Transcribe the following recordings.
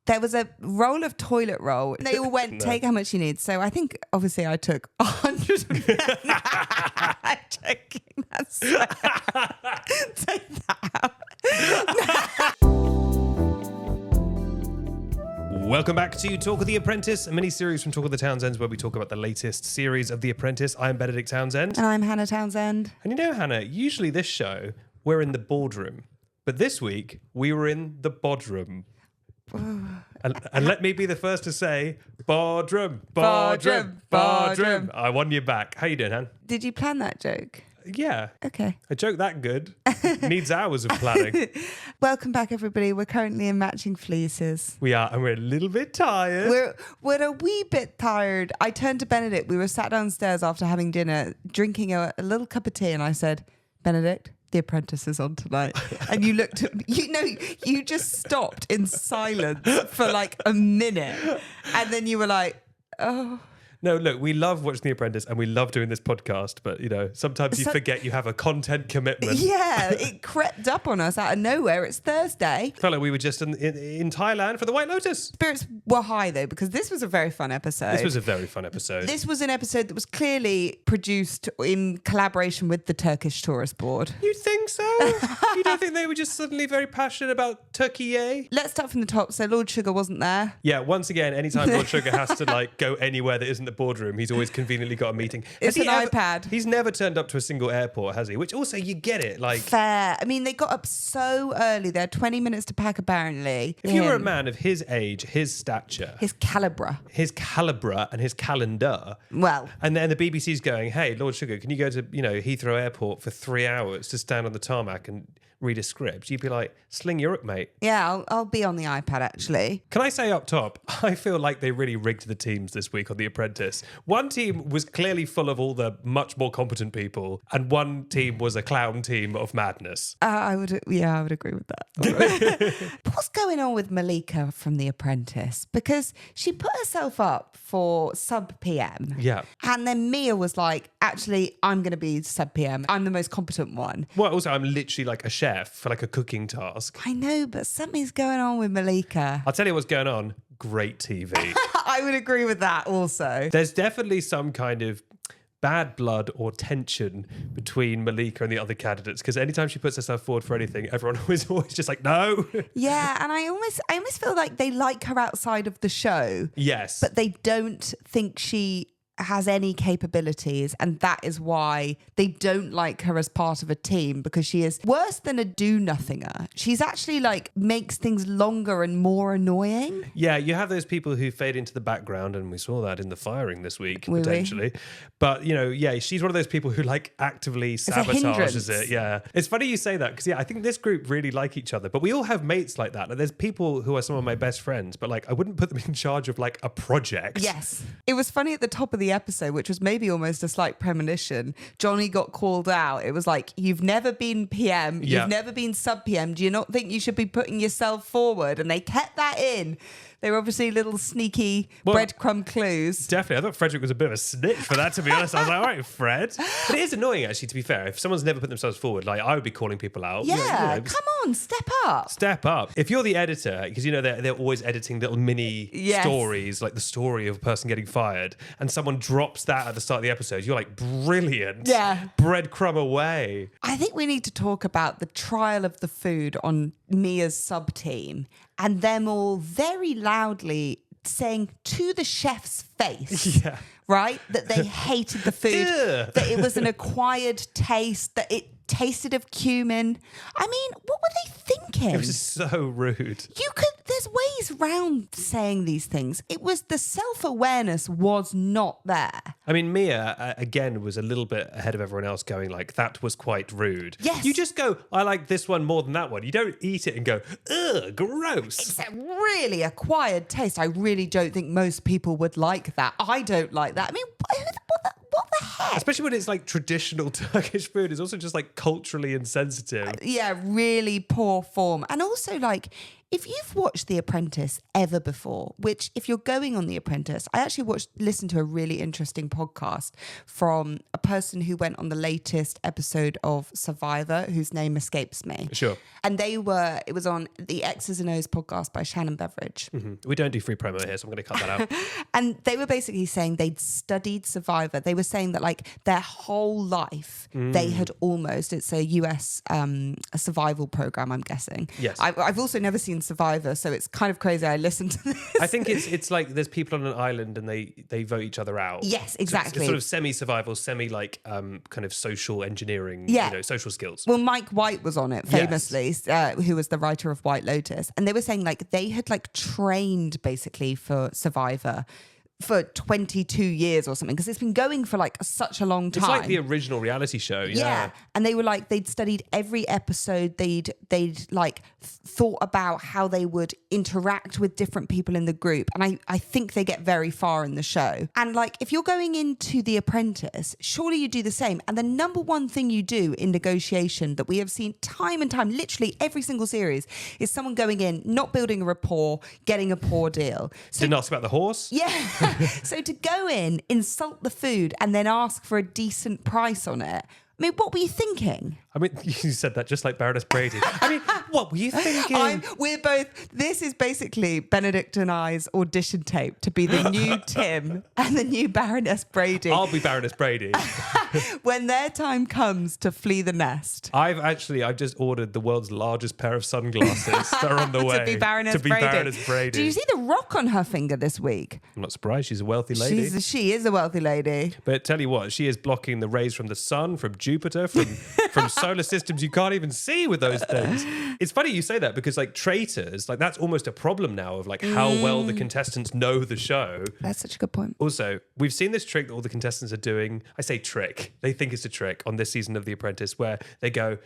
There was a roll of toilet roll. They all went, take how much you need. So I think, obviously, I took 100. I'm joking. That's take that out. Welcome back to Talk of the Apprentice, a mini-series from Talk of the Townsends where we talk about the latest series of The Apprentice. I'm Benedict Townsend. And I'm Hannah Townsend. And you know, Hannah, usually this show, we're in the boardroom. But this week, we were in the bodroom. And let me be the first to say, boardroom. I won you back. How you doing, Han? Did you plan that joke? Yeah. Okay. A joke that good needs hours of planning. Welcome back, everybody. We're currently in matching fleeces. We are, and we're a little bit tired. We're a wee bit tired. I turned to Benedict. We were sat downstairs after having dinner, drinking a little cup of tea, and I said, Benedict, The Apprentice is on tonight. And you looked at me, you just stopped in silence for like a minute. And then you were like, oh. No, look, we love watching The Apprentice and we love doing this podcast, but, you know, sometimes you forget you have a content commitment. Yeah, it crept up on us out of nowhere. It's Thursday. Felt like we were just in Thailand for the White Lotus. Spirits were high, though, because this was a very fun episode. This was a very fun episode. This was an episode that was clearly produced in collaboration with the Turkish Tourist Board. You think so? You don't think they were just suddenly very passionate about Turkey, eh? Let's start from the top. So Lord Sugar wasn't there. Yeah, once again, anytime Lord Sugar has to like go anywhere that isn't the boardroom, he's always conveniently got a meeting. It's an iPad. He's never turned up to a single airport, has he? Which also, you get it. Like, fair. I mean, they got up so early. They had 20 minutes to pack, apparently. If you were a man of his age, his stature, his calibre and his calendar. Well. And then the BBC's going, hey, Lord Sugar, can you go to, Heathrow Airport for 3 hours to stand on the tarmac and read a script? You'd be like, sling your hook, mate. Yeah, I'll be on the iPad, actually. Can I say up top, I feel like they really rigged the teams this week on The Apprentice. One team was clearly full of all the much more competent people, and one team was a clown team of madness. I would agree with that. What's going on with Malika from The Apprentice? Because she put herself up for sub PM. Yeah. And then Mia was like, actually, I'm going to be sub PM. I'm the most competent one. Well, also, I'm literally like a chef for like a cooking task. I know, but something's going on with Malika. I'll tell you what's going on. Great TV. I would agree with that also. There's definitely some kind of bad blood or tension between Malika and the other candidates, because anytime she puts herself forward for anything, everyone was always just like, no. Yeah, and I almost feel like they like her outside of the show. Yes. But they don't think she has any capabilities, and that is why they don't like her as part of a team, because she is worse than a do-nothinger. She's actually like makes things longer and more annoying. Yeah, you have those people who fade into the background, and we saw that in the firing this week, potentially. But, she's one of those people who like actively sabotages it. Yeah. It's funny you say that, because I think this group really like each other, but we all have mates like that. Like, there's people who are some of my best friends, but like I wouldn't put them in charge of like a project. Yes. It was funny at the top of the episode, which was maybe almost a slight premonition. Johnny got called out. It was like, you've never been PM, you've never been sub PM. Do you not think you should be putting yourself forward? And they kept that in. They were obviously little sneaky breadcrumb clues. Definitely. I thought Frederick was a bit of a snitch for that, to be honest. I was like, all right, Fred. But it is annoying, actually, to be fair. If someone's never put themselves forward, like, I would be calling people out. Yeah, come on, step up. Step up. If you're the editor, because, they're always editing little mini stories, like the story of a person getting fired, and someone drops that at the start of the episode, you're like, brilliant. Yeah. Breadcrumb away. I think we need to talk about the trial of the food on Mia's sub-team, and them all very loudly saying to the chef's face, right, that they hated the food, that it was an acquired taste, that it tasted of cumin. I mean, what were they thinking? It was so rude. There's ways round saying these things. It was the self-awareness was not there. I mean, Mia, again, was a little bit ahead of everyone else going like, that was quite rude. Yes. You just go, I like this one more than that one. You don't eat it and go, ugh, gross. It's a really acquired taste. I really don't think most people would like that. I don't like that. I mean, what what the heck? Especially when it's like traditional Turkish food. It's also just like culturally insensitive. Yeah, really poor form. And also like, if you've watched The Apprentice ever before, which if you're going on The Apprentice, I actually listened to a really interesting podcast from a person who went on the latest episode of Survivor, whose name escapes me. Sure. And it was on the X's and O's podcast by Shannon Beveridge. Mm-hmm. We don't do free promo here, so I'm going to cut that out. And they were basically saying they'd studied Survivor. They were saying that like their whole life, they had it's a US a survival program, I'm guessing. Yes. I've also never seen Survivor, so it's kind of crazy I listened to this. I think it's like there's people on an island and they vote each other out. Yes, exactly. So it's sort of semi-survival, like kind of social engineering, social skills. Well, Mike White was on it famously, who was the writer of White Lotus, and they were saying like they had like trained basically for Survivor for 22 years or something, because it's been going for like such a long time. It's like the original reality show. Yeah. And they were like, they'd studied every episode. They'd like thought about how they would interact with different people in the group. And I think they get very far in the show. And like, if you're going into The Apprentice, surely you do the same. And the number one thing you do in negotiation that we have seen time and time, literally every single series, is someone going in, not building a rapport, getting a poor deal. So, didn't ask about the horse? Yeah. So to go in, insult the food, and then ask for a decent price on it. I mean, what were you thinking? I mean, you said that just like Baroness Brady. I mean, what were you thinking? This is basically Benedict and I's audition tape to be the new Tim and the new Baroness Brady. I'll be Baroness Brady. When their time comes to flee the nest. I've just ordered the world's largest pair of sunglasses. They're on the way. To be Baroness Brady. Did you see the rock on her finger this week? I'm not surprised. She's a wealthy lady. She is a wealthy lady. But tell you what, she is blocking the rays from the sun, from Jupiter, from solar systems you can't even see with those things. It's funny you say that, because like traitors, like that's almost a problem now of like how well the contestants know the show. That's such a good point. Also, we've seen this trick that all the contestants are doing. I say trick. They think it's a trick on this season of The Apprentice, where they go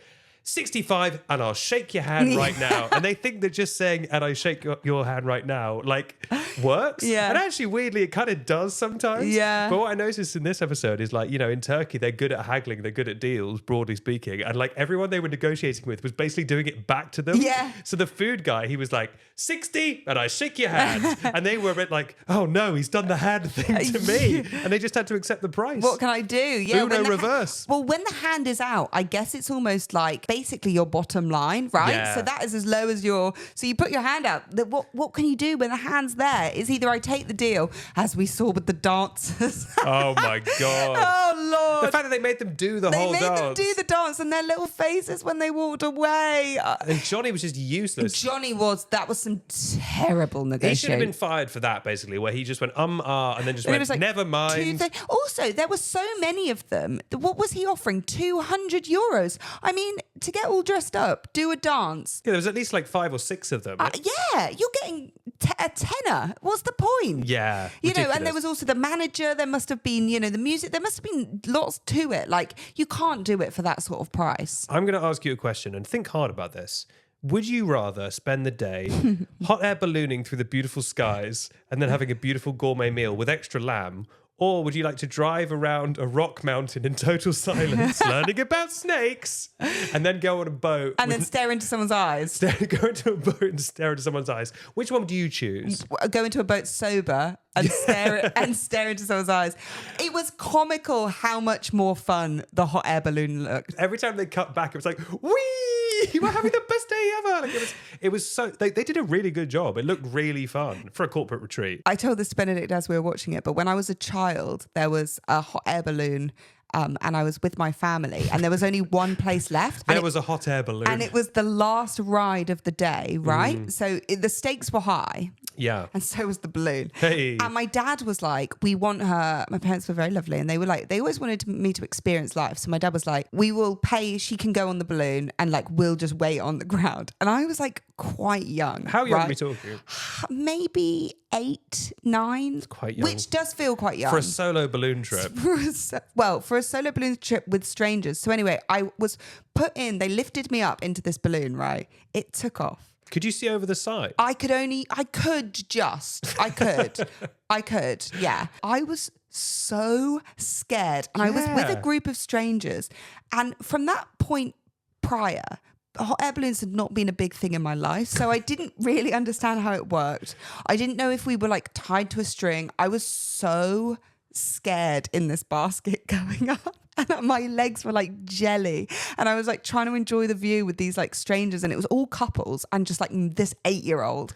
65 and I'll shake your hand right now. And they think that just saying and I shake your hand right now like works. Yeah. And actually, weirdly, it kind of does sometimes. Yeah. But what I noticed in this episode is like, you know, in Turkey, they're good at haggling, they're good at deals, broadly speaking. And like everyone they were negotiating with was basically doing it back to them. Yeah. So the food guy, he was like, 60 and I shake your hand. And they were a bit like, oh no, he's done the hand thing to me. And they just had to accept the price. What can I do? Yeah. Uno reverse. When the hand is out, I guess it's almost like basically your bottom line, right? Yeah. So that is as low as so you put your hand out. What can you do when the hand's there? It's either I take the deal, as we saw with the dancers. Oh my God. Oh Lord. The fact that they made them do the whole dance. They made them do the dance, and their little faces when they walked away. And Johnny was just useless. That was some terrible negotiation. He should have been fired for that, basically, where he just went, and then just went, like, never mind. Also, there were so many of them. What was he offering? 200 euros. I mean, to get all dressed up, do a dance. Yeah, there was at least like 5 or 6 of them. Yeah, you're getting a tenner. What's the point? Yeah. You know, and there was also the manager. There must have been, the music. There must have been lots to it. Like, you can't do it for that sort of price. I'm going to ask you a question, and think hard about this. Would you rather spend the day hot air ballooning through the beautiful skies and then having a beautiful gourmet meal with extra lamb? Or would you like to drive around a rock mountain in total silence, learning about snakes, and then go on a boat? And then stare into someone's eyes. Go into a boat and stare into someone's eyes. Which one do you choose? Go into a boat sober and stare into someone's eyes. It was comical how much more fun the hot air balloon looked. Every time they cut back, it was like, whee! We're having the best day ever. Like it was so. They did a really good job. It looked really fun for a corporate retreat. I told this to Benedict as we were watching it, but when I was a child, there was a hot air balloon. And I was with my family, and there was only one place left. There was a hot air balloon. And it was the last ride of the day, right? So the stakes were high. Yeah. And so was the balloon. Hey. And my dad was like, we want her. My parents were very lovely, and they were like, they always wanted me to experience life. So my dad was like, we will pay, she can go on the balloon, and like, we'll just wait on the ground. And I was like quite young. How young are we talking? Maybe 8, 9. It's quite young. Which does feel quite young. For a solo balloon trip. For a solo balloon trip with strangers. So anyway, I was put in, they lifted me up into this balloon, right? It took off. Could you see over the side? I could, yeah. I was so scared. And I was with a group of strangers. And from that point prior, hot air balloons had not been a big thing in my life. So I didn't really understand how it worked. I didn't know if we were like tied to a string. I was so scared in this basket going up. And my legs were like jelly. And I was like trying to enjoy the view with these like strangers. And it was all couples and just like this 8-year-old.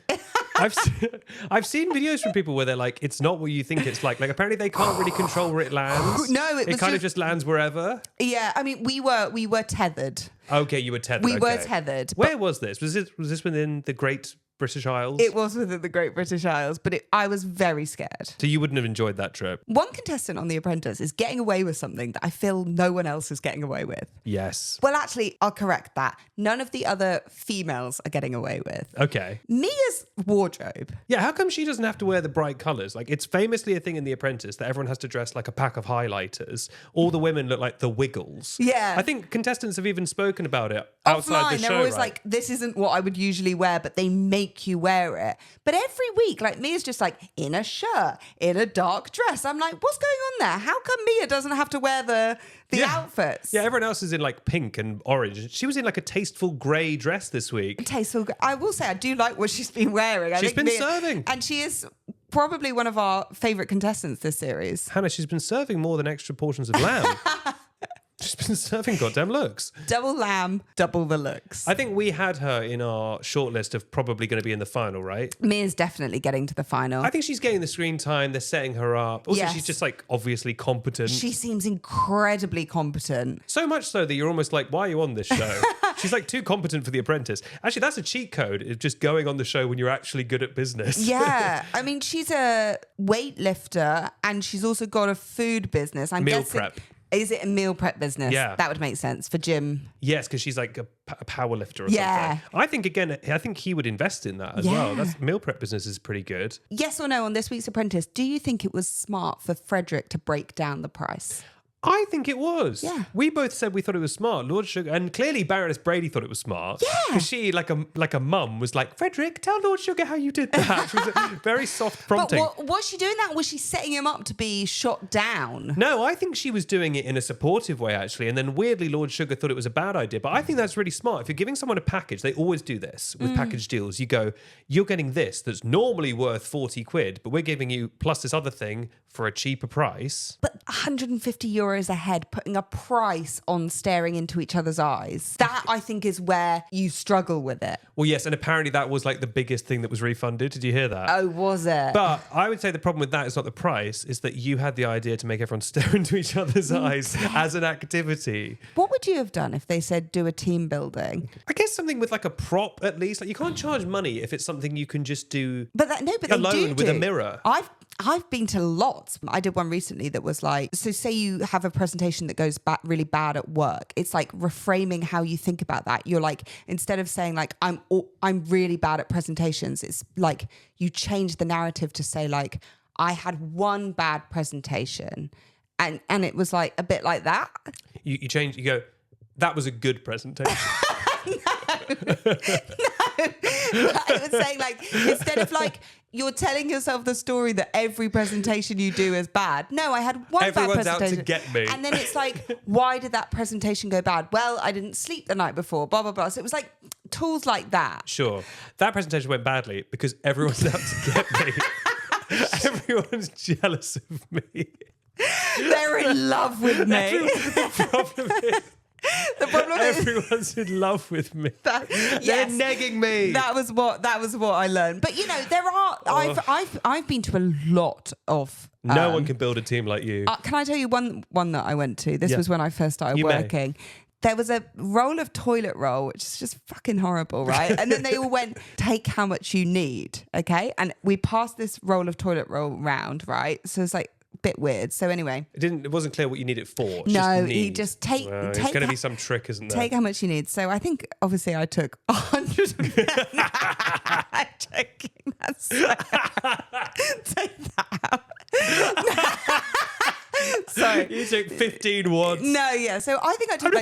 I've seen videos from people where they're like, it's not what you think it's like. Like apparently they can't really control where it lands. No, it kind of just lands wherever. Yeah, I mean, we were tethered. Okay, you were tethered. We were tethered. Where was this? Was this within the Great British Isles? It was within the Great British Isles, but I was very scared. So you wouldn't have enjoyed that trip? One contestant on The Apprentice is getting away with something that I feel no one else is getting away with. Yes. Well, actually, I'll correct that. None of the other females are getting away with. Okay. Mia's wardrobe. Yeah, how come she doesn't have to wear the bright colours? Like, it's famously a thing in The Apprentice that everyone has to dress like a pack of highlighters. All the women look like the Wiggles. Yeah. I think contestants have even spoken about it outside the show. They're always right? like, this isn't what I would usually wear, but they make you wear it. But every week, like Mia's just like in a shirt, in a dark dress. I'm like, what's going on there? How come Mia doesn't have to wear the outfits? Yeah, everyone else is in like pink and orange. She was in like a tasteful grey dress this week. Tasteful. I will say, I do like what she's been wearing. She's been serving. And she is probably one of our favourite contestants this series. Hannah, she's been serving more than extra portions of lamb. She's been serving goddamn looks. Double lamb, double the looks. I think we had her in our shortlist of probably going to be in the final, right? Mia's definitely getting to the final. I think she's getting the screen time. They're setting her up. Also, Yes. she's just like obviously competent. She seems incredibly competent. So much so that you're almost like, why are you on this show? She's like too competent for The Apprentice. Actually, that's a cheat code. It's just going on the show when you're actually good at business. Yeah. I mean, she's a weightlifter and she's also got a food business. Meal prep. Is it a meal prep business? Yeah. That would make sense for Jim. Yes, because she's like a power lifter or Yeah. something. I think he would invest in that as well. That's meal prep business is pretty good. Yes or no on this week's Apprentice, do you think it was smart for Frederick to break down the price? I think it was. Yeah. We both said we thought it was smart. Lord Sugar, and clearly Baroness Brady thought it was smart. Yeah. Because she, like a mum, was like, Frederick, tell Lord Sugar how you did that. She was a very soft prompting. But was she doing that? Was she setting him up to be shot down? No, I think she was doing it in a supportive way, actually. And then weirdly, Lord Sugar thought it was a bad idea. But I think that's really smart. If you're giving someone a package, they always do this with package deals. You go, you're getting this that's normally worth 40 quid, but we're giving you plus this other thing for a cheaper price. But 150 euros a head, putting a price on staring into each other's eyes. That, I think, is where you struggle with it. Well, yes, and apparently that was like the biggest thing that was refunded. Did you hear that? Oh, was it? But I would say the problem with that is not the price, is that you had the idea to make everyone stare into each other's eyes as an activity. What would you have done if they said do a team building? I guess something with like a prop at least. Like you can't charge money if it's something you can just do But they alone with a mirror. I've been to lots. I did one recently that was like, so say you have a presentation that goes really bad at work. It's like reframing how you think about that. You're like, instead of saying like, I'm really bad at presentations, it's like you change the narrative to say like, I had one bad presentation. And it was like a bit like that. You change, you go, that was a good presentation. I was saying like, instead of like, you're telling yourself the story that every presentation you do is bad. No, I had one Everyone's bad presentation. out to get me. And then it's like, why did that presentation go bad? Well, I didn't sleep the night before, blah, blah, blah. So it was like tools like that. Sure. That presentation went badly because everyone's out to get me. Everyone's jealous of me. They're in love with me. The problem is everyone's in love with me. They're negging me. That was what I learned. But you know, there are. I've been to a lot of. No one can build a team like you. Can I tell you one that I went to? This was when I first started working. There was a roll of toilet roll, which is just fucking horrible, right? And then they all went, take how much you need, okay? And we passed this roll of toilet roll round, right? So it's like a bit weird. So anyway. It wasn't clear what you need it for. No, he just take it's going to be some trick, isn't there? Take how much you need. So I think, obviously, I took 100. I'm joking. That's take that out. Sorry. You took 15 wads. No, yeah. So I think I took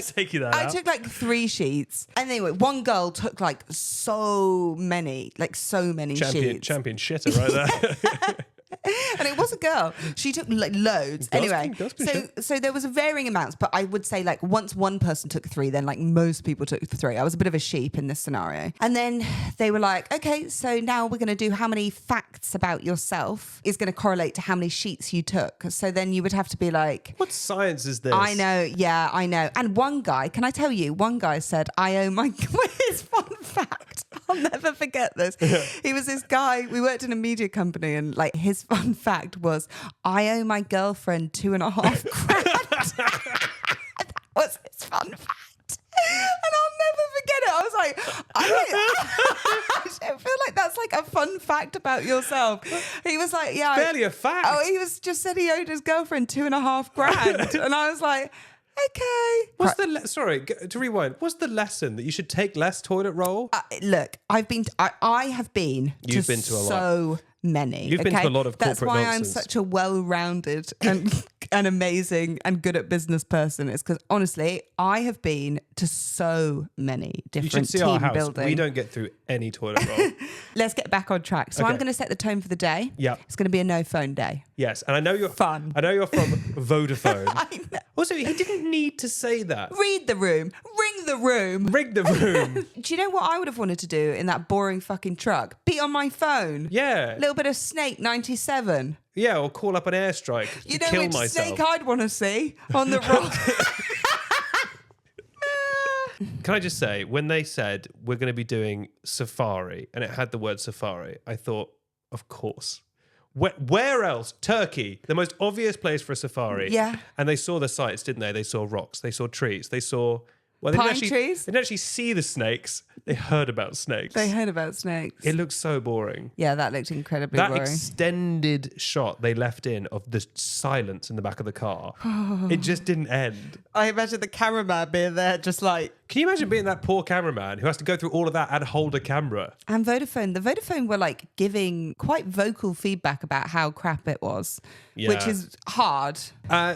I took like 3 sheets. And anyway, one girl took like so many sheets. Champion shitter right there. And it was a girl. She took like loads. Anyway, so there was a varying amounts, but I would say like once one person took 3, then like most people took 3. I was a bit of a sheep in this scenario. And then they were like, okay, so now we're going to do how many facts about yourself is going to correlate to how many sheets you took. So then you would have to be like, what science is this? I know. Yeah, I know. And one guy, can I tell you, one guy said, I owe my, his fun fact. I'll never forget this. He was this guy, we worked in a media company, and like his fun fact was, I owe my girlfriend $2.5 grand. That was his fun fact. And I'll never forget it. I was like, I feel like that's like a fun fact about yourself. He was like, yeah. It's barely a fact. Oh, he was just said he owed his girlfriend $2.5 grand. And I was like, okay. What's sorry, to rewind. What's the lesson that you should take less toilet roll? Look, I have been to a lot. Many. You've been to a lot of corporate That's why nonsense. I'm such a well-rounded and amazing and good at business person. It's because honestly, I have been to so many different you should see team our house. building. We don't get through any toilet roll. Let's get back on track. So I'm going to set the tone for the day. Yeah. It's going to be a no phone day. Yes, and I know you're fun. I know you're from Vodafone. I know. Also, he didn't need to say that. Read the room. Ring the room. Ring the room. Do you know what I would have wanted to do in that boring fucking truck? Be on my phone. Yeah. A little bit of Snake 97. Yeah, or call up an airstrike to kill which myself. Snake I'd want to see on the rock. Can I just say, when they said we're going to be doing safari and it had the word safari, I thought, of course. Where else? Turkey, the most obvious place for a safari. Yeah. And they saw the sights, didn't they? They saw rocks, they saw trees, they saw... Well, Pine trees? They didn't actually see the snakes. They heard about snakes. They heard about snakes. It looked so boring. Yeah, that looked incredibly that boring. Extended shot they left in of the silence in the back of the car, it just didn't end. I imagine the cameraman being there just like... Can you imagine being that poor cameraman who has to go through all of that and hold a camera? And Vodafone. The Vodafone were like giving quite vocal feedback about how crap it was, which is hard.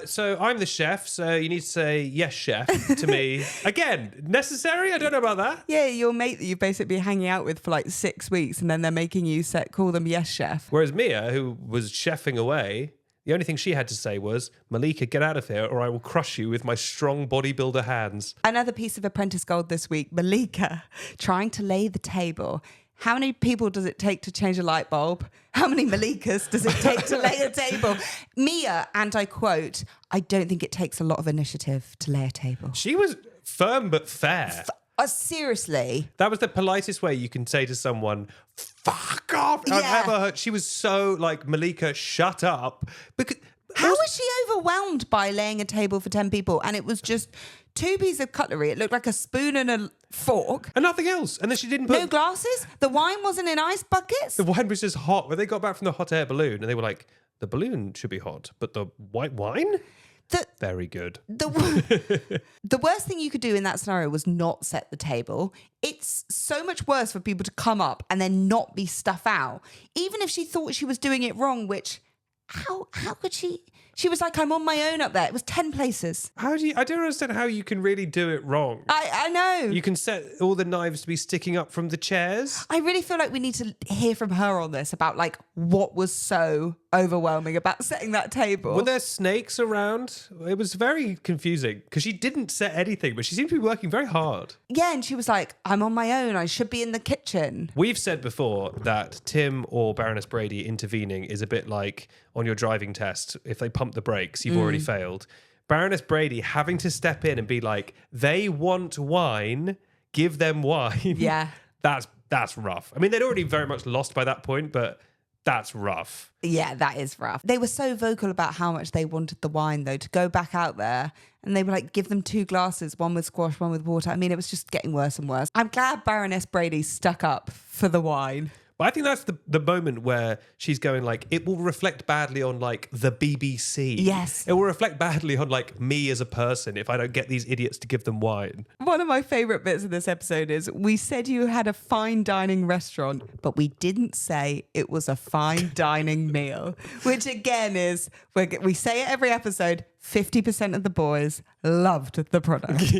So I'm the chef, so you need to say, yes, chef, to me. Again, necessary? I don't know about that. Yeah, your mate that you've basically been hanging out with for like 6 weeks and then they're making you call them yes, chef. Whereas Mia, who was chefing away... The only thing she had to say was, Malika, get out of here or I will crush you with my strong bodybuilder hands. Another piece of Apprentice gold this week, Malika trying to lay the table. How many people does it take to change a light bulb? How many Malikas does it take to lay a table? Mia, and I quote, I don't think it takes a lot of initiative to lay a table. She was firm but fair. Seriously? That was the politest way you can say to someone, fuck off. Yeah. I've ever heard. She was so like, Malika, shut up. Because How was she overwhelmed by laying a table for 10 people? And it was just 2 pieces of cutlery. It looked like a spoon and a fork. And nothing else. And then she didn't put... No glasses? The wine wasn't in ice buckets? The wine was just hot. When they got back from the hot air balloon and they were like, the balloon should be hot, but the white wine? Very good. The worst thing you could do in that scenario was not set the table. It's so much worse for people to come up and then not be stuff out. Even if she thought she was doing it wrong, which, how could she? She was like, I'm on my own up there. It was 10 places. I don't understand how you can really do it wrong. I know. You can set all the knives to be sticking up from the chairs. I really feel like we need to hear from her on this about like what was so overwhelming about setting that table. Were there snakes around? It was very confusing because she didn't set anything, but she seemed to be working very hard. Yeah, and she was like, I'm on my own. I should be in the kitchen. We've said before that Tim or Baroness Brady intervening is a bit like on your driving test. If they pump the brakes, you've already failed. Baroness Brady having to step in and be like, they want wine, give them wine. Yeah. That's rough. I mean, they'd already very much lost by that point, but that's rough. Yeah, that is rough. They were so vocal about how much they wanted the wine, though, to go back out there. And they were like, give them 2 glasses, one with squash, one with water. I mean, it was just getting worse and worse. I'm glad Baroness Brady stuck up for the wine. But I think that's the moment where she's going like, it will reflect badly on like the BBC. Yes. It will reflect badly on like me as a person if I don't get these idiots to give them wine. One of my favourite bits of this episode is we said you had a fine dining restaurant, but we didn't say it was a fine dining meal, which again is, we say it every episode, 50% of the boys loved the product.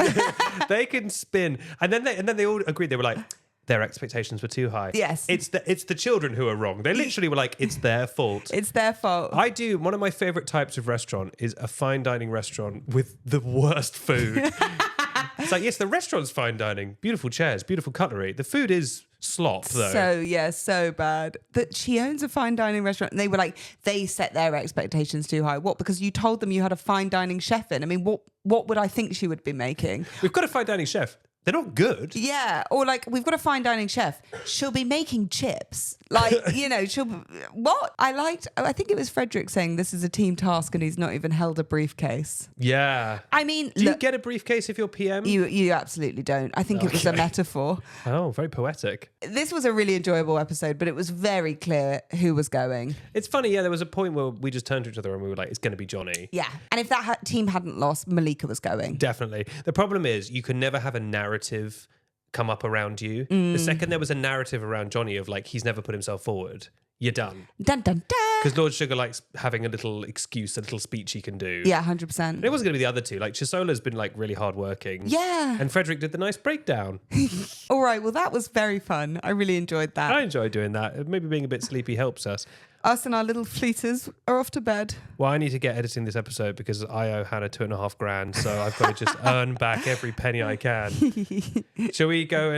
They can spin. And then they all agreed. They were like, their expectations were too high. Yes. It's the children who are wrong. They literally were like, it's their fault. It's their fault. One of my favorite types of restaurant is a fine dining restaurant with the worst food. It's like, yes, the restaurant's fine dining. Beautiful chairs, beautiful cutlery. The food is slop, though. So bad. That she owns a fine dining restaurant, and they were like, they set their expectations too high. What? Because you told them you had a fine dining chef in. I mean, what would I think she would be making? We've got a fine dining chef. They're not good. Yeah. Or like, we've got a fine dining chef. She'll be making chips. Like, what? I think it was Frederick saying this is a team task and he's not even held a briefcase. Yeah. I mean, do you get a briefcase if you're PM? You absolutely don't. I think it was a metaphor. Oh, very poetic. This was a really enjoyable episode, but it was very clear who was going. It's funny, yeah, there was a point where we just turned to each other and we were like, it's going to be Johnny. Yeah. And if that team hadn't lost, Malika was going. Definitely. The problem is you can never have a narrative come up around you. The second there was a narrative around Johnny of like, he's never put himself forward, you're done. Dun, dun, dun. Because Lord Sugar likes having a little excuse, a little speech he can do. Yeah, 100%. And it wasn't going to be the other two. Like, Chisola's been like really hardworking. Yeah. And Frederick did the nice breakdown. All right, well, that was very fun. I really enjoyed that. I enjoy doing that. Maybe being a bit sleepy helps us. Us and our little fleeters are off to bed. Well, I need to get editing this episode because I owe Hannah $2.5 grand, so I've got to just earn back every penny I can. Shall we go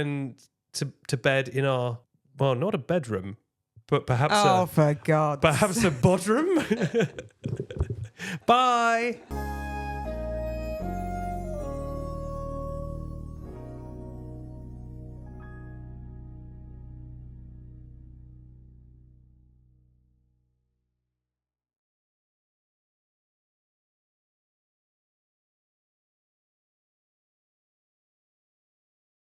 to bed in our, well, not a bedroom, but perhaps for God. Perhaps a bodroom? Bye.